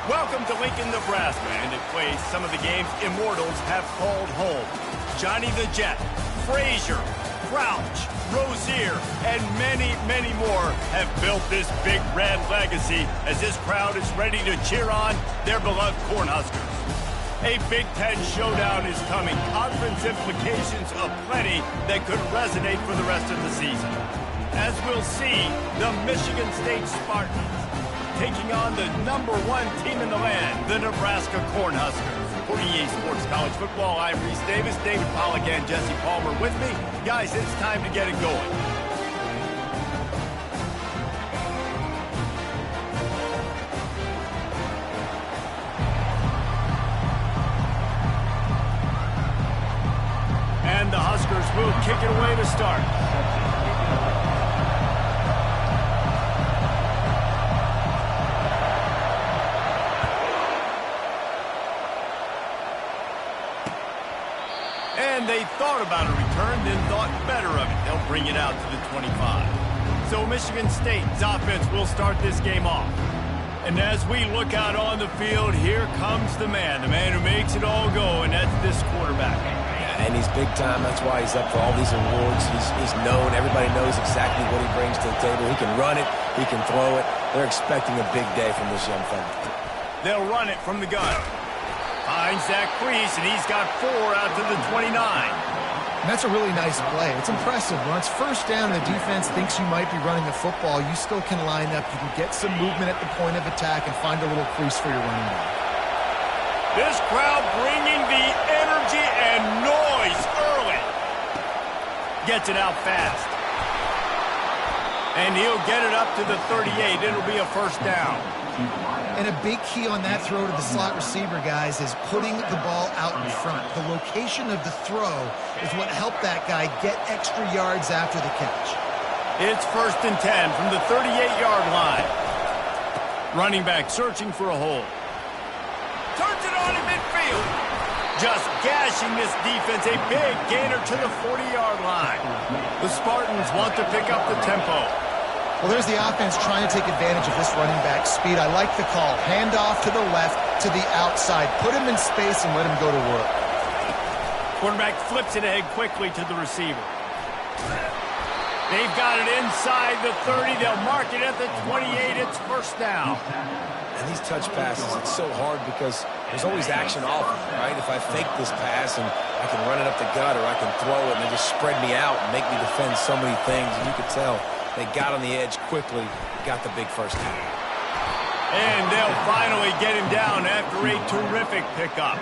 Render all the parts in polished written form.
Welcome to Lincoln, Nebraska, and it plays some of the games immortals have called home. Johnny the Jet, Frazier, Crouch, Rozier, and many, many more have built this big red legacy as this crowd is ready to cheer on their beloved Cornhuskers. A Big Ten showdown is coming. Conference implications aplenty that could resonate for the rest of the season. As we'll see, the Michigan State Spartans taking on the #1 team in the land, the Nebraska Cornhuskers. For EA Sports College Football, I'm Reese Davis, David Pollack, and Jesse Palmer with me. Guys, it's time to get it going. And the Huskers will kick it away to start. And they thought about a return, then thought better of it. They'll bring it out to the 25. So Michigan State's offense will start this game off. And as we look out on the field, here comes the man who makes it all go, and that's this quarterback. And he's big time. That's why he's up for all these awards. He's known. Everybody knows exactly what he brings to the table. He can run it. He can throw it. They're expecting a big day from this young fella. They'll run it from the gun. Finds that crease, and he's got 4 out to the 29. And that's a really nice play. It's impressive. When it's first down, the defense thinks you might be running the football. You still can line up. You can get some movement at the point of attack and find a little crease for your running back. This crowd bringing the energy and noise early. Gets it out fast. And he'll get it up to the 38. It'll be a first down. And a big key on that throw to the slot receiver, guys, is putting the ball out in front. The location of the throw is what helped that guy get extra yards after the catch. It's 1st and 10 from the 38-yard line. Running back searching for a hole. Turns it on in midfield. Just gashing this defense. A big gainer to the 40-yard line. The Spartans want to pick up the tempo. Well, there's the offense trying to take advantage of this running back speed. I like the call. Hand off to the left, to the outside. Put him in space and let him go to work. Quarterback flips it ahead quickly to the receiver. They've got it inside the 30. They'll mark it at the 28. It's first down. And these touch passes, it's so hard because there's always action off of it, right? If I fake this pass and I can run it up the gut or I can throw it and they just spread me out and make me defend so many things, and you could tell they got on the edge quickly, got the big first down. And they'll finally get him down after a terrific pickup.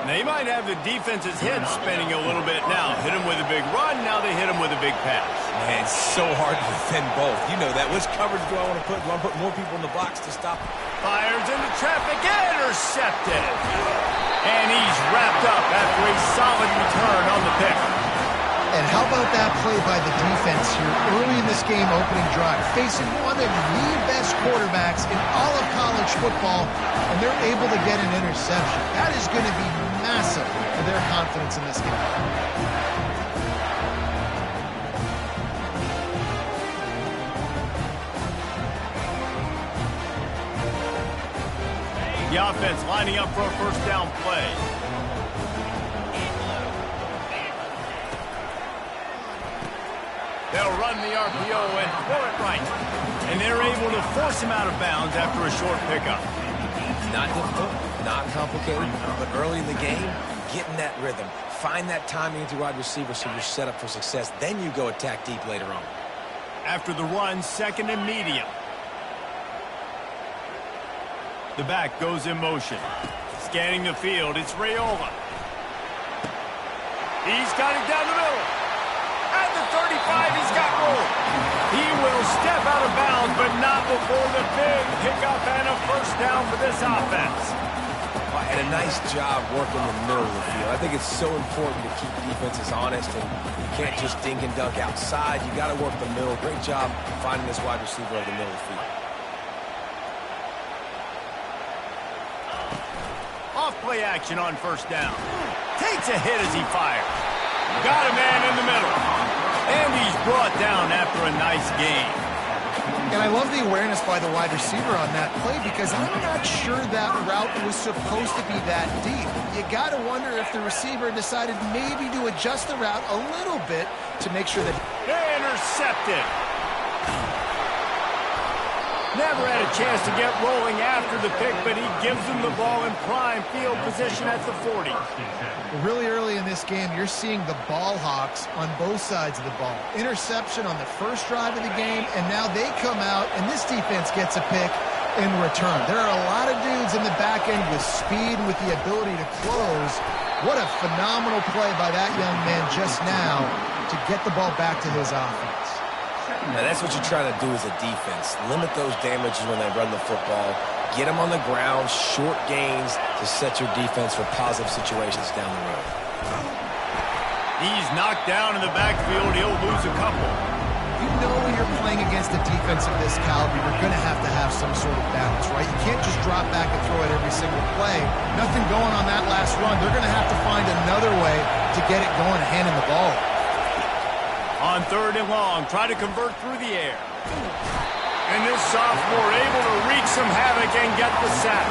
They might have the defense's head spinning a little bit now. Hit him with a big run, now they hit him with a big pass. Man, it's so hard to defend both. You know that. Which coverage do I want to put? Do I put more people in the box to stop? Fires into traffic, intercepted. And he's wrapped up after a solid return on the pick. And how about that play by the defense here early in this game opening drive, facing one of the best quarterbacks in all of college football, and they're able to get an interception. That is going to be massive for their confidence in this game. The offense lining up for a first down play. They'll run the RPO and throw it right. And they're able to force him out of bounds after a short pickup. Not difficult, not complicated, but early in the game, get in that rhythm. Find that timing with your wide receiver so you're set up for success. Then you go attack deep later on. After the run, 2nd and medium. The back goes in motion. Scanning the field, it's Raiola. He's got it down the middle. At the 35, he's got room. He will step out of bounds, but not before the big pickup and a first down for this offense. And a nice job working the middle of the field. I think it's so important to keep defenses honest, and you can't just dink and dunk outside. You got to work the middle. Great job finding this wide receiver over the middle of the field. Off play action on first down. Takes a hit as he fires. Got a man in the middle. And he's brought down after a nice game. And I love the awareness by the wide receiver on that play because I'm not sure that route was supposed to be that deep. You got to wonder if the receiver decided maybe to adjust the route a little bit to make sure that... Intercepted. Never had a chance to get rolling after the pick, but he gives him the ball in prime field position at the 40. Really early in this game, you're seeing the ball hawks on both sides of the ball. Interception on the first drive of the game, and now they come out, and this defense gets a pick in return. There are a lot of dudes in the back end with speed and with the ability to close. What a phenomenal play by that young man just now to get the ball back to his offense. Now, that's what you're trying to do as a defense. Limit those damages when they run the football. Get them on the ground, short gains to set your defense for positive situations down the road. He's knocked down in the backfield. He'll lose a couple. You know when you're playing against a defense of this caliber, you're going to have some sort of balance, right? You can't just drop back and throw it every single play. Nothing going on that last run. They're going to have to find another way to get it going and handing the ball. On 3rd and long, try to convert through the air. And this sophomore able to wreak some havoc and get the sack.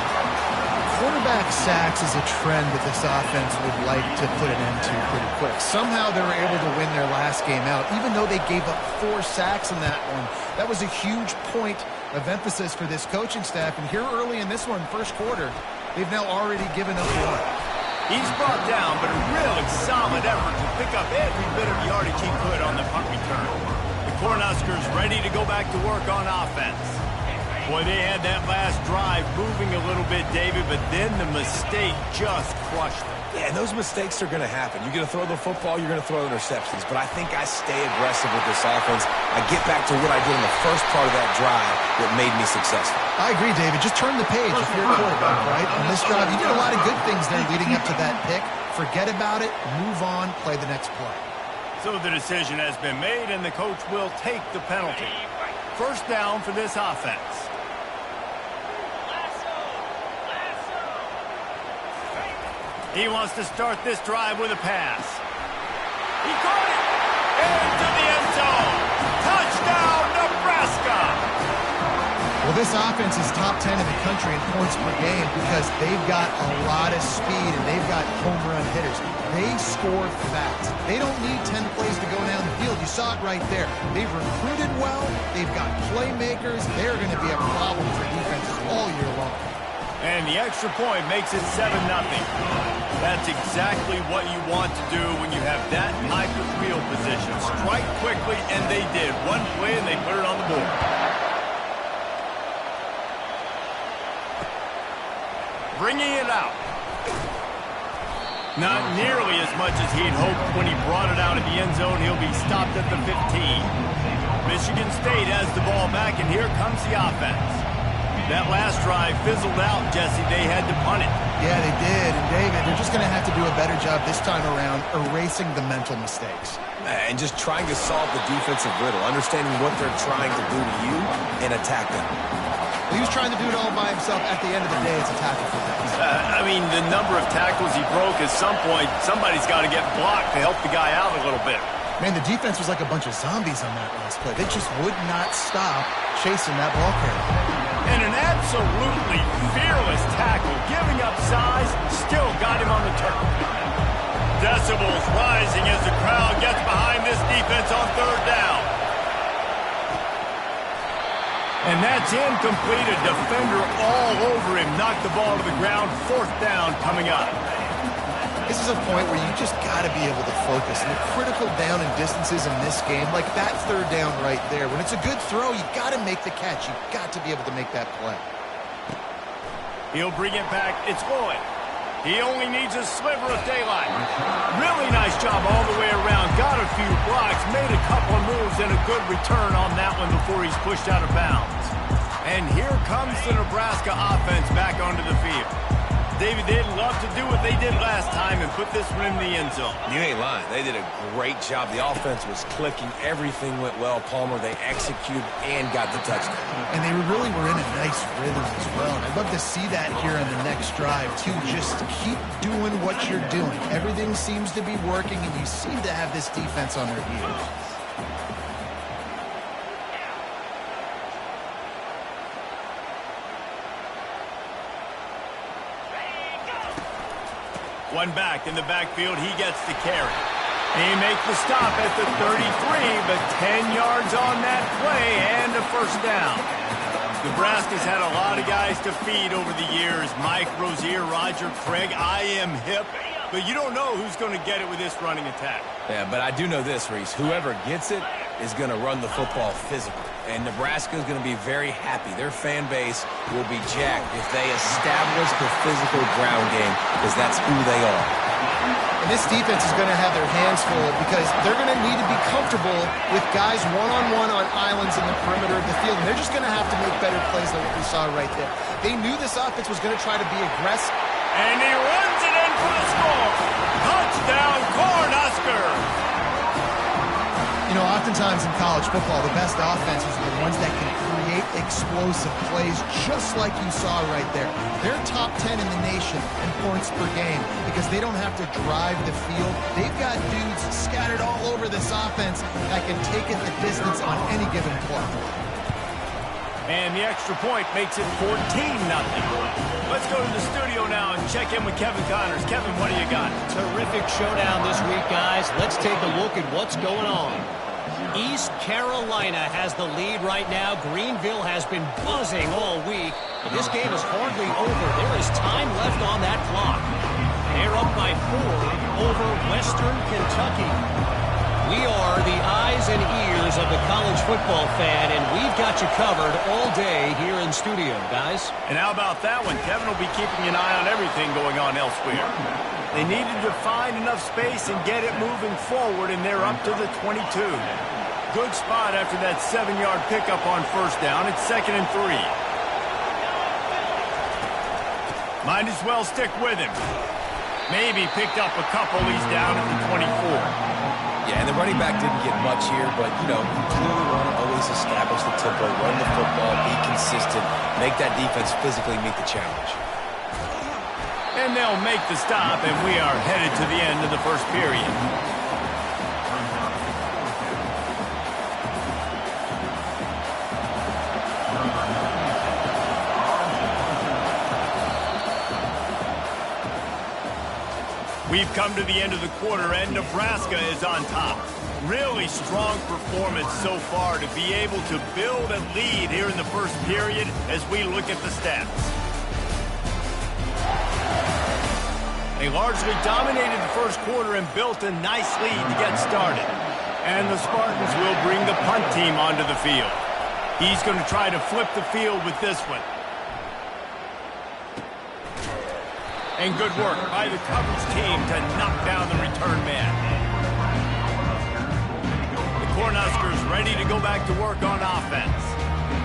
Quarterback sacks is a trend that this offense would like to put an end to pretty quick. Somehow they were able to win their last game out, even though they gave up 4 sacks in that one. That was a huge point of emphasis for this coaching staff. And here early in this one, first quarter, they've now already given up 1. He's brought down, but a really solid effort to pick up every bit of yardage he could on the punt return. The Cornhuskers ready to go back to work on offense. Boy, they had that last drive moving a little bit, David, but then the mistake just crushed them. Yeah, and those mistakes are going to happen. You're going to throw the football, you're going to throw interceptions. But I think I stay aggressive with this offense. I get back to what I did in the first part of that drive that made me successful. I agree, David. Just turn the page if you're a quarterback, right? On this drive, you did a lot of good things there leading up to that pick. Forget about it, move on, play the next play. So the decision has been made, and the coach will take the penalty. First down for this offense. He wants to start this drive with a pass. He caught it! Into the end zone! Touchdown, Nebraska! Well, this offense is top 10 in the country in points per game because they've got a lot of speed and they've got home run hitters. They score fast. They don't need 10 plays to go down the field. You saw it right there. They've recruited well. They've got playmakers. They're going to be a problem for defenses all year long. And the extra point makes it 7-0. That's exactly what you want to do when you have that type of field position. Strike quickly, and they did. One play, and they put it on the board. Bringing it out. Not nearly as much as he'd hoped when he brought it out of the end zone. He'll be stopped at the 15. Michigan State has the ball back, and here comes the offense. That last drive fizzled out, Jesse. They had to punt it. Yeah, they did. And, David, they're just going to have to do a better job this time around erasing the mental mistakes. And just trying to solve the defensive riddle, understanding what they're trying to do to you and attack them. He was trying to do it all by himself. At the end of the day, it's a tackle for them. I mean, the number of tackles he broke, at some point, somebody's got to get blocked to help the guy out a little bit. Man, the defense was like a bunch of zombies on that last play. They just would not stop chasing that ball carrier. And an absolutely fearless tackle, giving up size, still got him on the turf. Decibels rising as the crowd gets behind this defense on 3rd down. And that's incomplete. A defender all over him. Knocked the ball to the ground. 4th down coming up. This is a point where you just got to be able to focus. And the critical down and distances in this game, like that 3rd down right there, when it's a good throw, you got to make the catch. You got to be able to make that play. He'll bring it back. It's Lloyd. He only needs a sliver of daylight. Really nice job all the way around. Got a few blocks, made a couple of moves, and a good return on that one before he's pushed out of bounds. And here comes the Nebraska offense back onto the field. David, they'd love to do what they did last time and put this one in the end zone. You ain't lying. They did a great job. The offense was clicking. Everything went well. Palmer, they executed and got the touchdown. And they really were in a nice rhythm as well. And I'd love to see that here on the next drive, too. Just keep doing what you're doing. Everything seems to be working, and you seem to have this defense on their heels. One back in the backfield. He gets the carry. He makes the stop at the 33, but 10 yards on that play and a first down. Nebraska's had a lot of guys to feed over the years. Mike, Rozier, Roger, Craig. I am hip. But you don't know who's going to get it with this running attack. Yeah, but I do know this, Reese. Whoever gets it is going to run the football physical. And Nebraska is going to be very happy. Their fan base will be jacked if they establish the physical ground game, because that's who they are. And this defense is going to have their hands full because they're going to need to be comfortable with guys one-on-one on islands in the perimeter of the field. And they're just going to have to make better plays than what we saw right there. They knew this offense was going to try to be aggressive. And he runs it in for the score. Touchdown, Cornhuskers. You know, oftentimes in college football, the best offenses are the ones that can create explosive plays, just like you saw right there. They're top 10 in the nation in points per game because they don't have to drive the field. They've got dudes scattered all over this offense that can take it the distance on any given play. And the extra point makes it 14-0. Let's go to the studio now and check in with Kevin Connors. Kevin, what do you got? Terrific showdown this week, guys. Let's take a look at what's going on. East Carolina has the lead right now. Greenville has been buzzing all week. But this game is hardly over. There is time left on that clock. They're up by 4 over Western Kentucky. We are the eyes and ears of the college football fan, and we've got you covered all day here in studio, guys. And how about that one? Kevin will be keeping an eye on everything going on elsewhere. They needed to find enough space and get it moving forward, and they're up to the 22. Good spot after that 7-yard pickup on first down. It's 2nd and 3. Might as well stick with him. Maybe picked up a couple. He's down at the 24. Yeah, and the running back didn't get much here, but, you know, you clearly want to always establish the tempo, run the football, be consistent, make that defense physically meet the challenge. And they'll make the stop, and we are headed to the end of the first period. We've come to the end of the quarter, and Nebraska is on top. Really strong performance so far to be able to build a lead here in the first period as we look at the stats. They largely dominated the first quarter and built a nice lead to get started. And the Spartans will bring the punt team onto the field. He's going to try to flip the field with this one. And good work by the coverage team to knock down the return man. The Cornhuskers ready to go back to work on offense.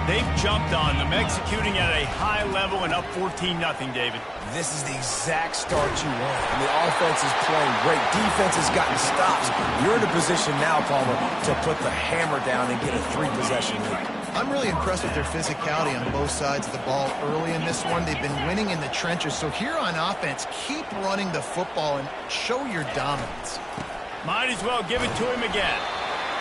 They've jumped on them, executing at a high level and up 14-0, David. This is the exact start you want. And the offense is playing great. Defense has gotten stops. You're in a position now, Palmer, to put the hammer down and get a 3-possession lead. I'm really impressed with their physicality on both sides of the ball early in this one. They've been winning in the trenches. So here on offense, keep running the football and show your dominance. Might as well give it to him again.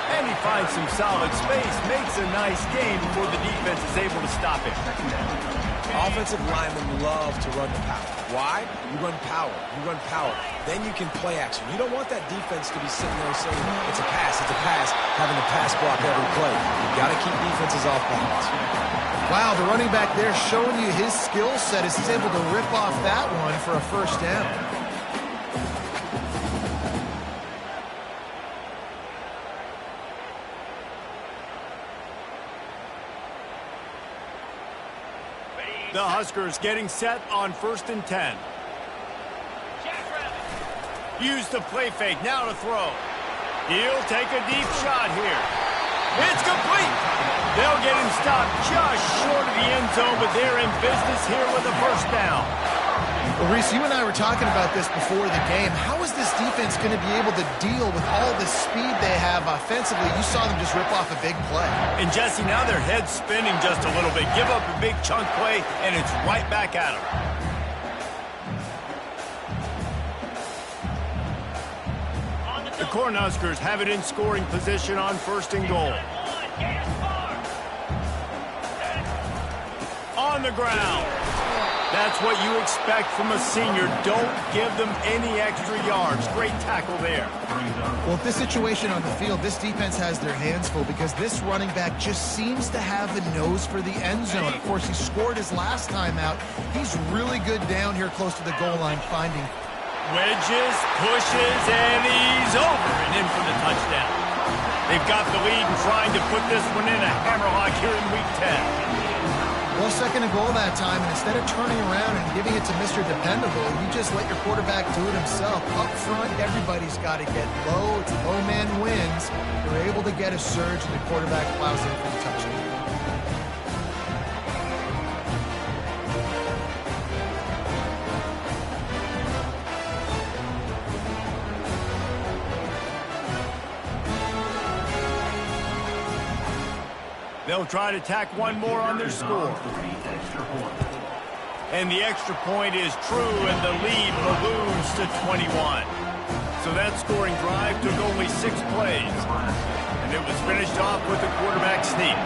And he finds some solid space, makes a nice gain before the defense is able to stop him. Offensive linemen love to run the power. Why? You run power. You run power. Then you can play action. You don't want that defense to be sitting there saying, it's a pass, having to pass block every play. You've got to keep defenses off balance. Wow, the running back there showing you his skill set as he's able to rip off that one for a first down. The Huskers getting set on 1st and 10. Use the play fake, now to throw. He'll take a deep shot here. It's complete. They'll get him stopped just short of the end zone, but they're in business here with a first down. Well, Reese, you and I were talking about this before the game. How is this defense going to be able to deal with all the speed they have offensively? You saw them just rip off a big play. And Jesse, now their head's spinning just a little bit. Give up a big chunk play, and it's right back at them. The Cornhuskers have it in scoring position on 1st and goal. On the ground. That's what you expect from a senior. Don't give them any extra yards. Great tackle there. Well, with this situation on the field, this defense has their hands full because this running back just seems to have a nose for the end zone. Of course, he scored his last time out. He's really good down here close to the goal line finding. Wedges, pushes, and he's over and in for the touchdown. They've got the lead and trying to put this one in a hammerlock here in Week 10. Well, second and goal that time, and instead of turning around and giving it to Mr. Dependable, you just let your quarterback do it himself. Up front, everybody's got to get low. It's low man wins. They're able to get a surge, and the quarterback plows in for the touchdown. They'll try to tack one more on their score. And the extra point is true, and the lead balloons to 21. So that scoring drive took only 6 plays. And it was finished off with a quarterback sneak.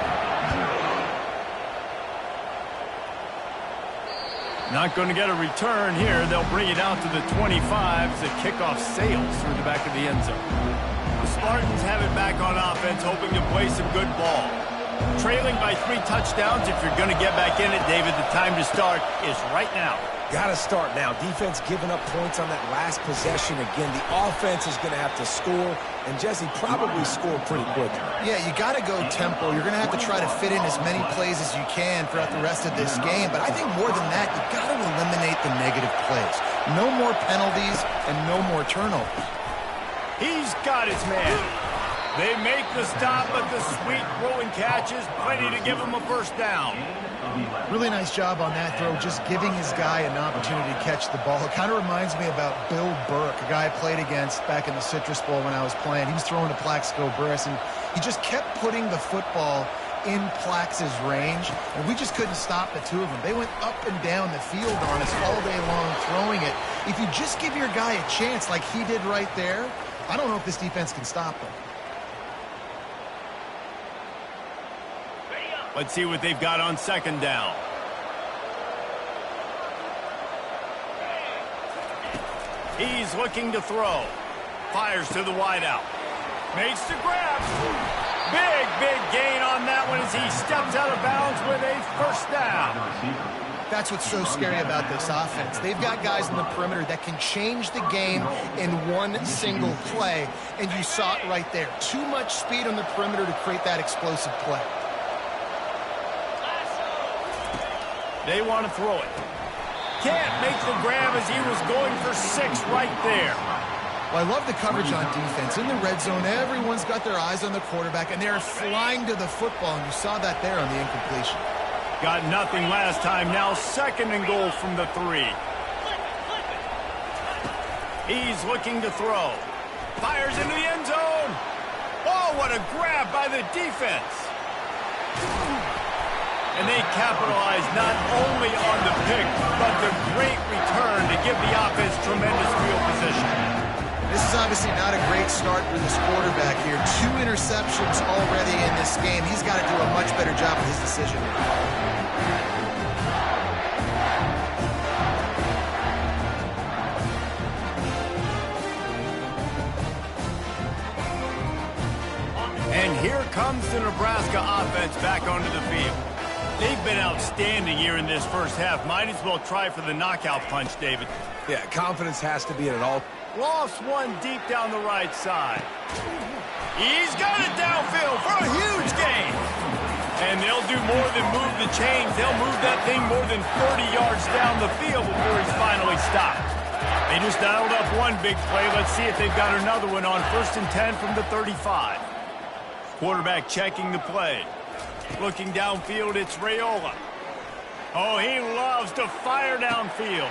Not going to get a return here. They'll bring it out to the 25 as the kickoff sails through the back of the end zone. The Spartans have it back on offense, hoping to play some good ball. Trailing by 3 touchdowns. If you're going to get back in it, David, the time to start is right now. Got to start now. Defense giving up points on that last possession. Again, the offense is going to have to score, and Jesse probably scored pretty quickly. Yeah, you got to go tempo. You're going to have to try to fit in as many plays as you can throughout the rest of this game. But I think more than that, you got to eliminate the negative plays. No more penalties and no more turnovers. He's got his man. They make the stop, but the sweet throwing catch is plenty to give him a first down. Really nice job on that throw, just giving his guy an opportunity to catch the ball. It kind of reminds me about Bill Burke, a guy I played against back in the Citrus Bowl when I was playing. He was throwing to Plaxico Burress, and he just kept putting the football in Plax's range, and we just couldn't stop the two of them. They went up and down the field on us all day long throwing it. If you just give your guy a chance like he did right there, I don't know if this defense can stop him. Let's see what they've got on second down. He's looking to throw. Fires to the wideout. Makes the grab. Big gain on that one as he steps out of bounds with a first down. That's what's so scary about this offense. They've got guys in the perimeter that can change the game in one single play, and you saw it right there. Too much speed on the perimeter to create that explosive play. They want to throw it. Can't make the grab as he was going for 6 right there. Well, I love the coverage on defense. In the red zone, everyone's got their eyes on the quarterback, and they're flying to the football, and you saw that there on the incompletion. Got nothing last time. Now second and goal from the 3. He's looking to throw. Fires into the end zone. Oh, what a grab by the defense. And they capitalize not only on the pick, but the great return to give the offense tremendous field position. This is obviously not a great start for this quarterback here. 2 interceptions already in this game. He's got to do a much better job with his decision. And here comes the Nebraska offense back onto the field. They've been outstanding here in this first half. Might as well try for the knockout punch, David. Yeah, confidence has to be at an all. Lost one deep down the right side. He's got it downfield for a huge gain. And they'll do more than move the chains. They'll move that thing more than 30 yards down the field before he's finally stopped. They just dialed up one big play. Let's see if they've got another one on 1st and 10 from the 35. Quarterback checking the play. Looking downfield, it's Raiola. Oh, he loves to fire downfield.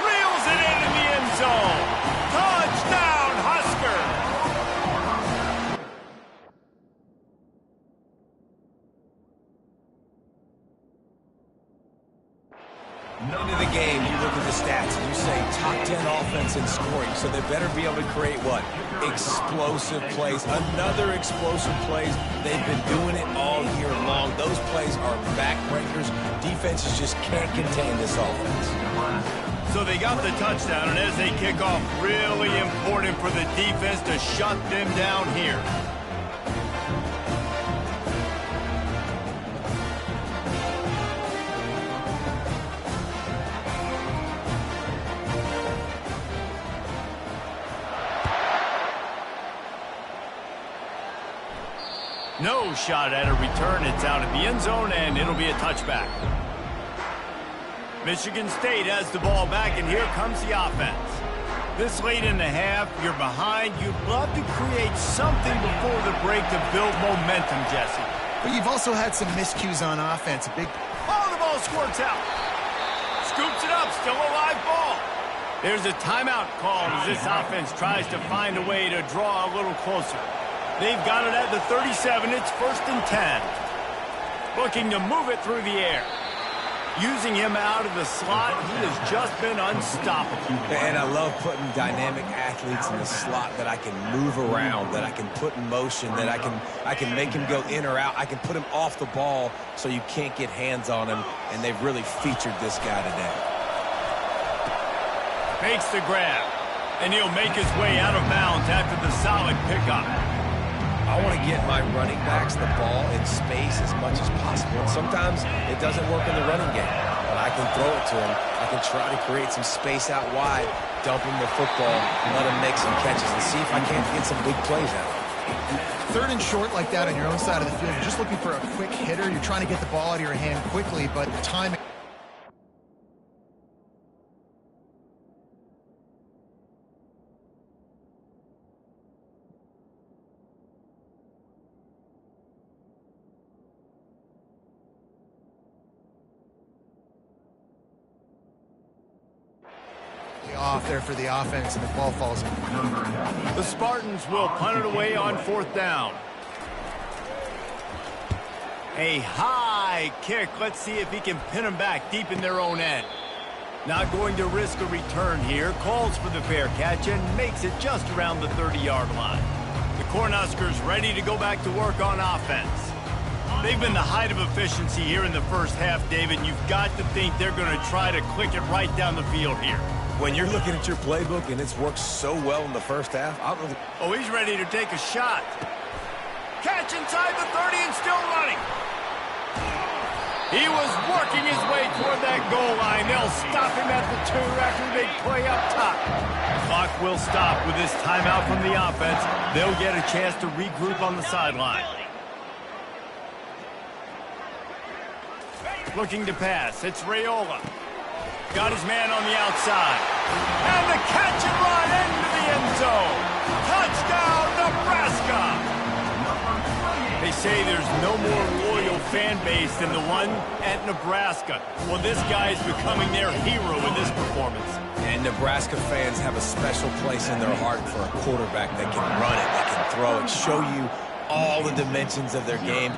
Reels it in the end zone. Touchdown, Husker! Into the game, you look at the stats, and you say top 10 offense in scoring, so they better be able to create what? Explosive plays. Another explosive plays. They've been doing it all year long. Those plays are backbreakers. Defenses just can't contain this offense. So they got the touchdown, and as they kick off, really important for the defense to shut them down here. No shot at a return. It's out of the end zone, and it'll be a touchback. Michigan State has the ball back, and here comes the offense. This late in the half, you're behind. You'd love to create something before the break to build momentum, Jesse. But you've also had some miscues on offense. Oh, the ball squirts out. Scoops it up. Still a live ball. There's a timeout called as this offense tries to find a way to draw a little closer. They've got it at the 37. It's 1st and 10. Looking to move it through the air. Using him out of the slot, he has just been unstoppable. And I love putting dynamic athletes in the slot that I can move around, that I can put in motion, that I can make him go in or out. I can put him off the ball so you can't get hands on him, and they've really featured this guy today. Makes the grab, and he'll make his way out of bounds after the solid pickup. I want to get my running backs the ball in space as much as possible. And sometimes it doesn't work in the running game. But I can throw it to him. I can try to create some space out wide, dump him the football, let him make some catches, and see if I can't get some big plays out of him. 3rd and short like that on your own side of the field. You're just looking for a quick hitter. You're trying to get the ball out of your hand quickly, but timing. Off there for the offense, and the ball falls in. The Spartans will punt it away on 4th down. A high kick. Let's see if he can pin them back deep in their own end. Not going to risk a return here. Calls for the fair catch and makes it just around the 30-yard line. The Cornhuskers ready to go back to work on offense. They've been the height of efficiency here in the first half, David. You've got to think they're going to try to click it right down the field here. When you're looking at your playbook and it's worked so well in the first half, oh, he's ready to take a shot. Catch inside the 30 and still running. He was working his way toward that goal line. They'll stop him at the 2 after a big play up top. The clock will stop with this timeout from the offense. They'll get a chance to regroup on the sideline. Looking to pass. It's Raiola. Got his man on the outside. And the catch and run into the end zone. Touchdown, Nebraska! They say there's no more loyal fan base than the one at Nebraska. Well, this guy is becoming their hero in this performance. And Nebraska fans have a special place in their heart for a quarterback that can run it, that can throw it, show you all the dimensions of their game.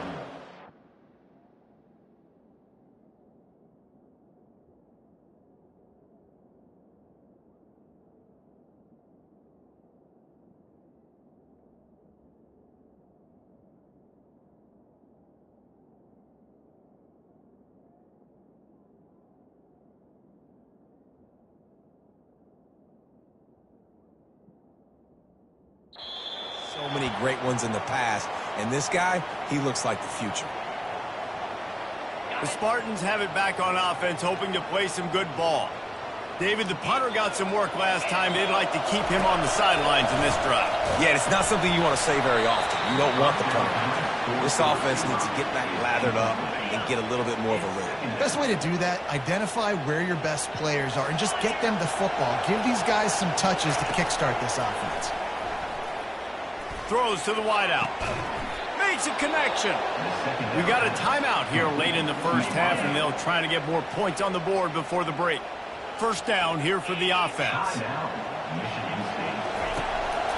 So many great ones in the past, and this guy, he looks like the future. The Spartans have it back on offense, hoping to play some good ball. David, the punter got some work last time. They'd like to keep him on the sidelines in this drive. Yeah, it's not something you want to say very often. You don't want the punter. This offense needs to get back lathered up and get a little bit more of a rhythm. Best way to do that, identify where your best players are and just get them the football. Give these guys some touches to kickstart this offense. Throws to the wideout. Makes a connection. We've got a timeout here late in the first half, and they'll try to get more points on the board before the break. First down here for the offense.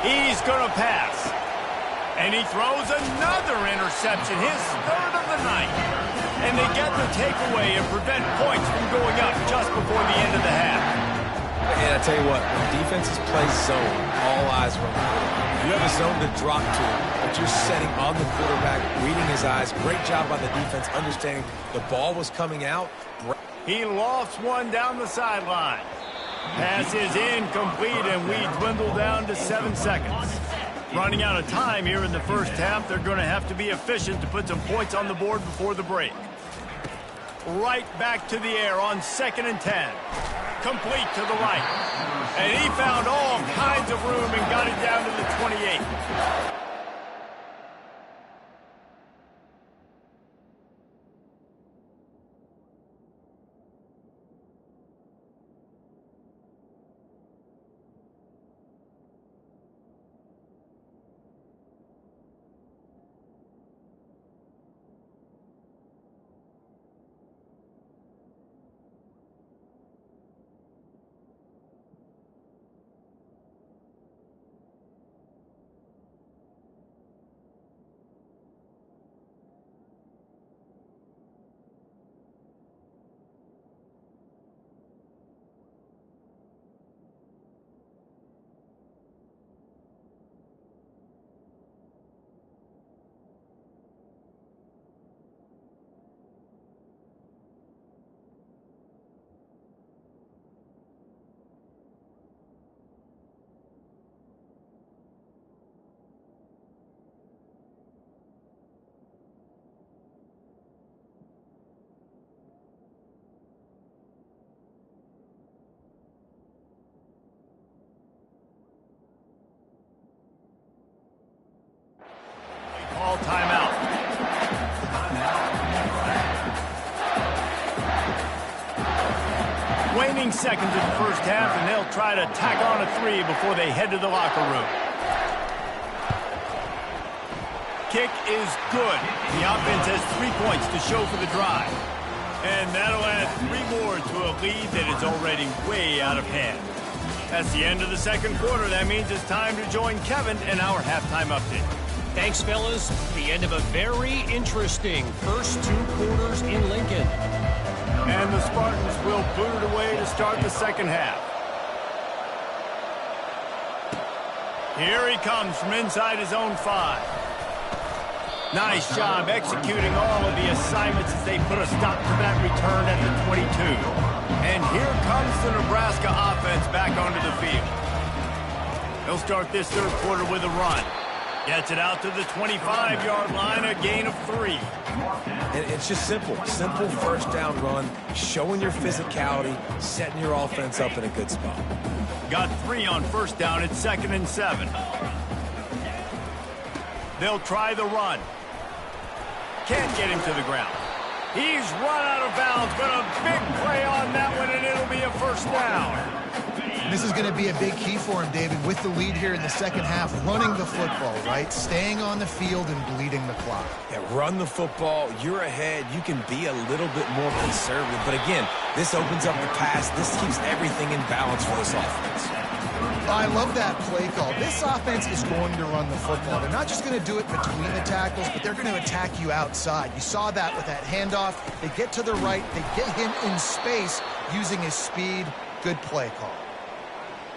He's going to pass. And he throws another interception, his 3rd of the night. And they get the takeaway and prevent points from going up just tell you what, when defenses play zone, all eyes are on the quarterback. You have a zone to drop to, but you're setting on the quarterback, reading his eyes. Great job by the defense, understanding the ball was coming out. He lofts one down the sideline. Pass is incomplete, and we dwindle down to 7 seconds. Running out of time here in the first half, they're going to have to be efficient to put some points on the board before the break. Right back to the air on 2nd and 10. Complete to the right. And he found all kinds of room and got it down to the 28. Call timeout. Waning seconds in the first half, and they'll try to tack on a 3 before they head to the locker room. Kick is good. The offense has 3 points to show for the drive. And that'll add 3 more to a lead that is already way out of hand. That's the end of the second quarter. That means it's time to join Kevin in our halftime update. Thanks, fellas. The end of a very interesting first 2 quarters in Lincoln. And the Spartans will boot it away to start the second half. Here he comes from inside his own 5. Nice job executing all of the assignments as they put a stop to that return at the 22. And here comes the Nebraska offense back onto the field. They'll start this third quarter with a run. Gets it out to the 25-yard line, a gain of 3. And it's just simple first down run, showing your physicality, setting your offense up in a good spot. Got 3 on first down at 2nd and 7. They'll try the run. Can't get him to the ground. He's run out of bounds, but a big play on that one, and it'll be a first down. This is going to be a big key for him, David, with the lead here in the second half, running the football, right? Staying on the field and bleeding the clock. Yeah, run the football. You're ahead. You can be a little bit more conservative. But again, this opens up the pass. This keeps everything in balance for this offense. I love that play call. This offense is going to run the football. They're not just going to do it between the tackles, but they're going to attack you outside. You saw that with that handoff. They get to the right. They get him in space using his speed. Good play call.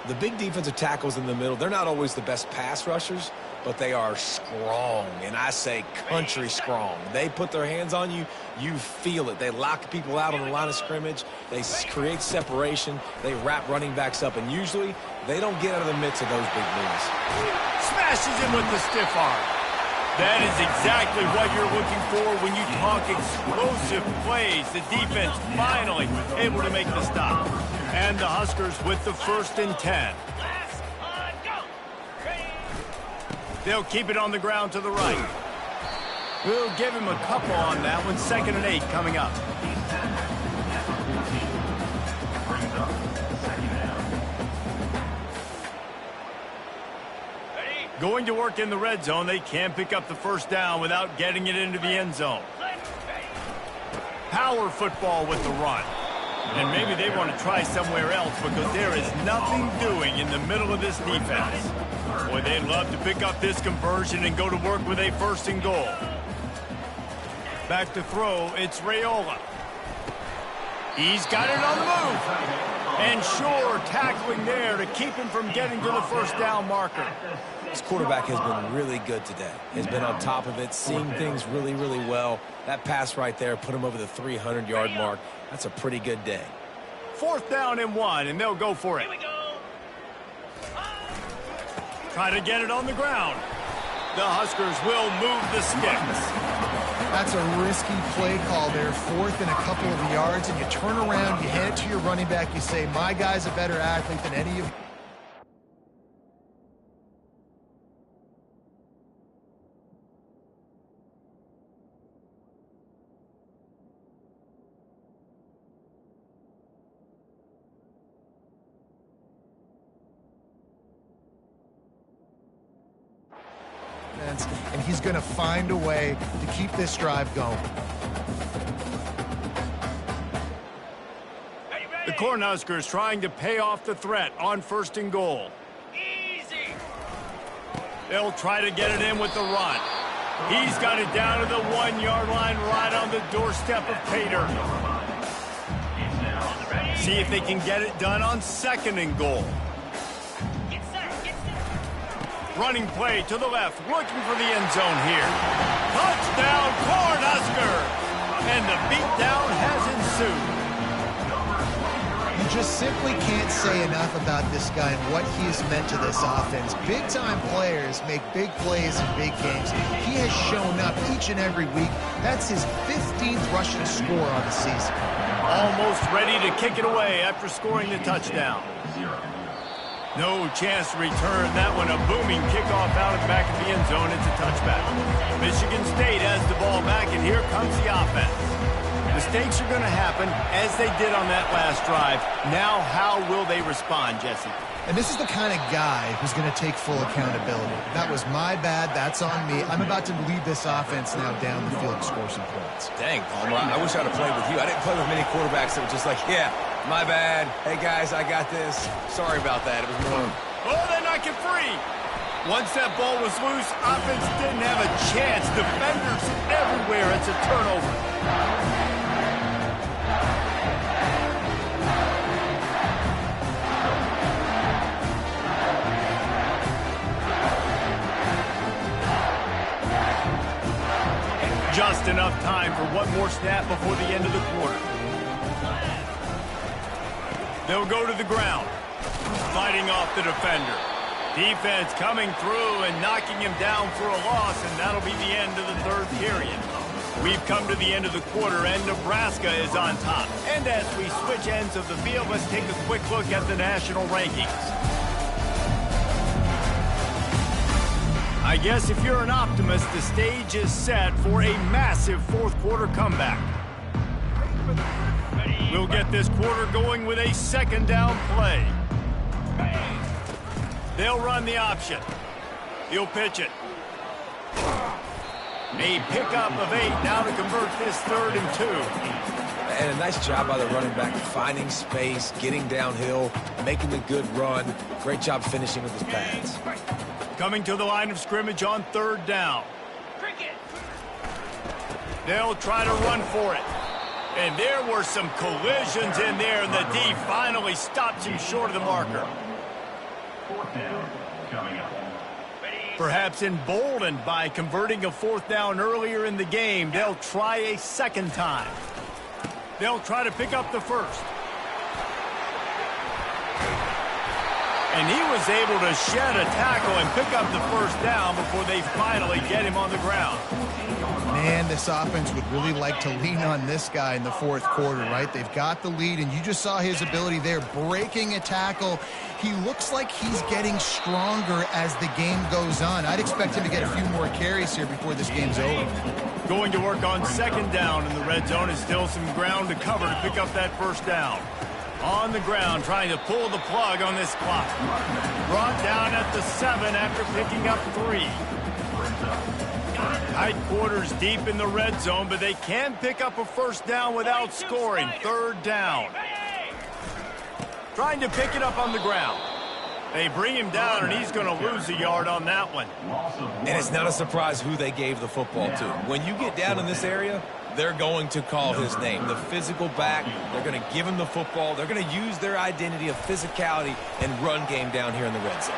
The big defensive tackles in the middle, they're not always the best pass rushers, but they are strong, and I say country strong. They put their hands on you, you feel it. They lock people out on the line of scrimmage. They create separation. They wrap running backs up, and usually they don't get out of the midst of those big moves. Smashes him with the stiff arm. That is exactly what you're looking for when you talk explosive plays. The defense finally able to make the stop. And the Huskers with the 1st and 10. They'll keep it on the ground to the right. We'll give him a couple on that one. 2nd and 8 coming up. Going to work in the red zone. They can't pick up the first down without getting it into the end zone. Power football with the run. And maybe they want to try somewhere else because there is nothing doing in the middle of this defense. Boy, they'd love to pick up this conversion and go to work with a 1st and goal. Back to throw, it's Raiola. He's got it on the move. And sure, tackling there to keep him from getting to the first down marker. This quarterback has been really good today. He's been on top of it, seeing things really, really well. That pass right there put him over the 300-yard mark. That's a pretty good day. 4th down and 1, and they'll go for it. Try to get it on the ground. The Huskers will move the sticks. That's a risky play call there, 4th and a couple of yards, and you turn around, you hand it to your running back, you say, my guy's a better athlete than any of you. And he's going to find a way to keep this drive going. The Cornhuskers trying to pay off the threat on 1st and goal. Easy. They'll try to get it in with the run. He's got it down to the 1-yard line right on the doorstep of Pater. See if they can get it done on 2nd and goal. Running play to the left, looking for the end zone here. Touchdown, Cornhusker! And the beatdown has ensued. You just simply can't say enough about this guy and what he has meant to this offense. Big-time players make big plays in big games. He has shown up each and every week. That's his 15th rushing score on the season. Almost ready to kick it away after scoring the touchdown. No chance to return that one. A booming kickoff out of the back of the end zone. It's a touchback. Michigan State has the ball back, and here comes the offense. Mistakes are going to happen, as they did on that last drive. Now, how will they respond, Jesse? And this is the kind of guy who's going to take full accountability. That was my bad. That's on me. I'm about to lead this offense now down the field and score some points. Dang, Palmer, I wish I'd have played with you. I didn't play with many quarterbacks that were just like, yeah, my bad. Hey, guys, I got this. Sorry about that. It was more. Oh, they knock it free. Once that ball was loose, offense didn't have a chance. Defenders everywhere. It's a turnover. Just enough time for one more snap before the end of the quarter. They'll go to the ground, fighting off the defender. Defense coming through and knocking him down for a loss, and that'll be the end of the 3rd period. We've come to the end of the quarter, and Nebraska is on top. And as we switch ends of the field, let's take a quick look at the national rankings. I guess if you're an optimist, the stage is set for a massive 4th quarter comeback. We'll get this quarter going with a 2nd down play. They'll run the option. He'll pitch it. A pickup of 8 now to convert this 3rd and 2. And a nice job by the running back, finding space, getting downhill, making a good run. Great job finishing with his pads. Coming to the line of scrimmage on 3rd down. They'll try to run for it. And there were some collisions in there, and the D finally stops him short of the marker. 4th down coming up. Perhaps emboldened by converting a 4th down earlier in the game, they'll try a 2nd time. They'll try to pick up the 1st. And he was able to shed a tackle and pick up the 1st down before they finally get him on the ground. Man, this offense would really like to lean on this guy in the 4th quarter, right? They've got the lead, and you just saw his ability there, breaking a tackle. He looks like he's getting stronger as the game goes on. I'd expect him to get a few more carries here before this game's over. Going to work on 2nd down in the red zone, is still some ground to cover to pick up that 1st down. On the ground, trying to pull the plug on this clock. Brought down at the 7 after picking up 3. Tight quarters deep in the red zone, but they can pick up a 1st down without scoring. 3rd down. Trying to pick it up on the ground. They bring him down, and he's going to lose a yard on that one. And it's not a surprise who they gave the football to. When you get down in this area, they're going to call his name. The physical back, they're going to give him the football. They're going to use their identity of physicality and run game down here in the red zone.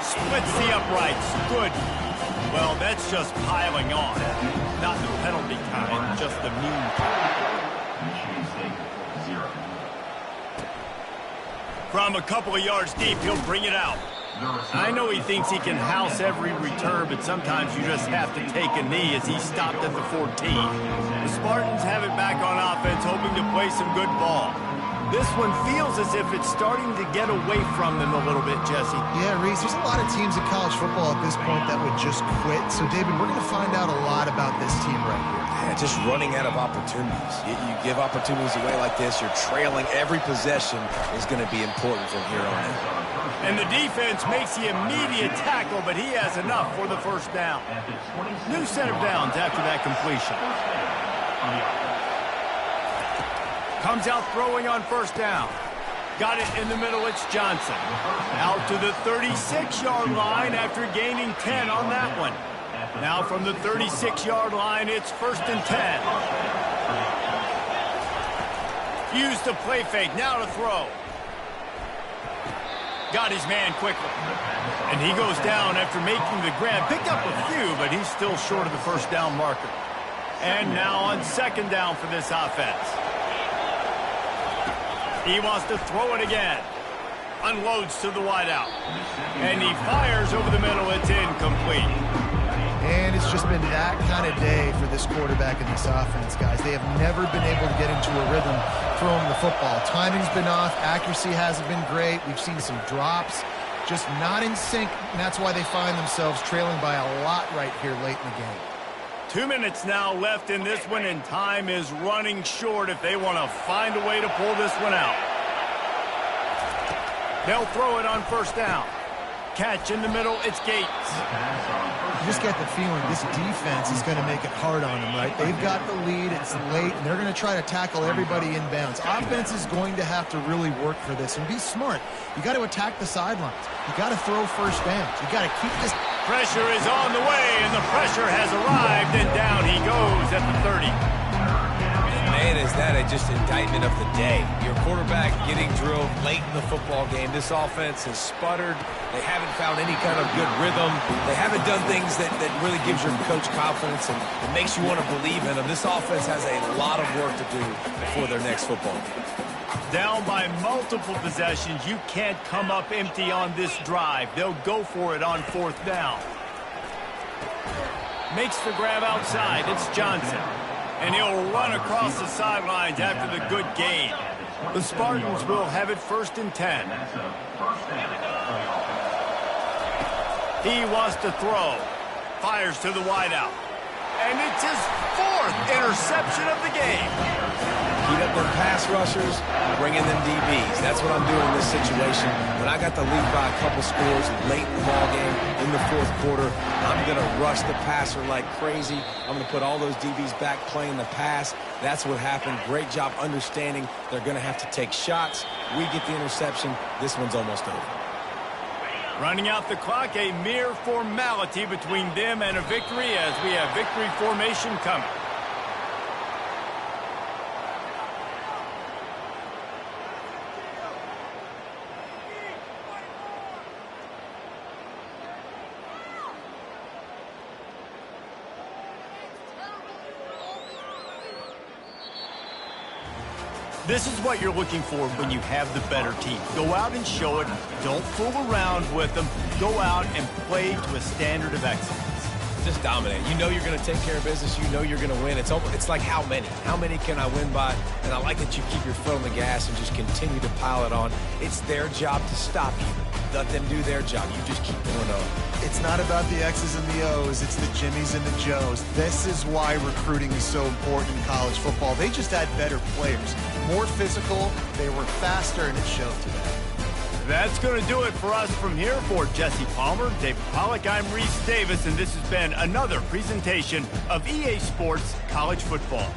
Splits the uprights. Good. Well, that's just piling on. Not the penalty kind, just the mean kind. From a couple of yards deep, he'll bring it out. I know he thinks he can house every return, but sometimes you just have to take a knee as he stopped at the 14. The Spartans have it back on offense, hoping to play some good ball. This one feels as if it's starting to get away from them a little bit, Jesse. Yeah, Reese, there's a lot of teams in college football at this point that would just quit. So, David, we're going to find out a lot about this team right here. Yeah, just running out of opportunities. You give opportunities away like this, you're trailing. Every possession is going to be important from here on in. And the defense makes the immediate tackle, but he has enough for the first down. New set of downs after that completion. Comes out throwing on first down. Got it in the middle, it's Johnson. Out to the 36-yard line after gaining 10 on that one. Now from the 36-yard line, it's 1st and 10. Used the play fake, now to throw. Got his man quickly. And he goes down after making the grab. Picked up a few, but he's still short of the first down marker. And now on 2nd down for this offense. He wants to throw it again. Unloads to the wideout. And he fires over the middle. It's incomplete. And it's just been that kind of day for this quarterback in this offense, guys. They have never been able to get into a rhythm throwing the football. Timing's been off. Accuracy hasn't been great. We've seen some drops. Just not in sync, and that's why they find themselves trailing by a lot right here late in the game. 2 minutes now left in this one, and time is running short if they want to find a way to pull this one out. They'll throw it on 1st down. Catch in the middle, it's Gates. You just get the feeling this defense is going to make it hard on them, right? They've got the lead, it's late, and they're going to try to tackle everybody inbounds. Offense is going to have to really work for this and be smart. You got to attack the sidelines. You got to throw first downs. You got to keep this. Pressure is on the way, and the pressure has arrived, and down he goes at the 30. Man, is that just indictment of the day. Your quarterback getting drilled late in the football game. This offense has sputtered. They haven't found any kind of good rhythm. They haven't done things that really gives your coach confidence and it makes you want to believe in them. This offense has a lot of work to do before their next football game. Down by multiple possessions, you can't come up empty on this drive. They'll go for it on 4th down. Makes the grab outside. It's Johnson. And he'll run across the sidelines after the good gain. The Spartans will have it 1st and 10. He wants to throw. Fires to the wideout. And it's his 4th interception of the game. Heat up them pass rushers, bring in them DBs. That's what I'm doing in this situation. When I got the lead by a couple scores late in the ball game, in the 4th quarter, I'm going to rush the passer like crazy. I'm going to put all those DBs back playing the pass. That's what happened. Great job understanding they're going to have to take shots. We get the interception. This one's almost over. Running out the clock, a mere formality between them and a victory as we have victory formation coming. This is what you're looking for when you have the better team. Go out and show it. Don't fool around with them. Go out and play to a standard of excellence. Just dominate. You know you're going to take care of business. You know you're going to win. It's like how many? How many can I win by? And I like that you keep your foot on the gas and just continue to pile it on. It's their job to stop you. Let them do their job. You just keep going on. It's not about the X's and the O's. It's the Jimmies and the Joes. This is why recruiting is so important in college football. They just had better players. More physical, they were faster, and it showed today. That's going to do it for us from here. For Jesse Palmer, David Pollack, I'm Reese Davis, and this has been another presentation of EA Sports College Football.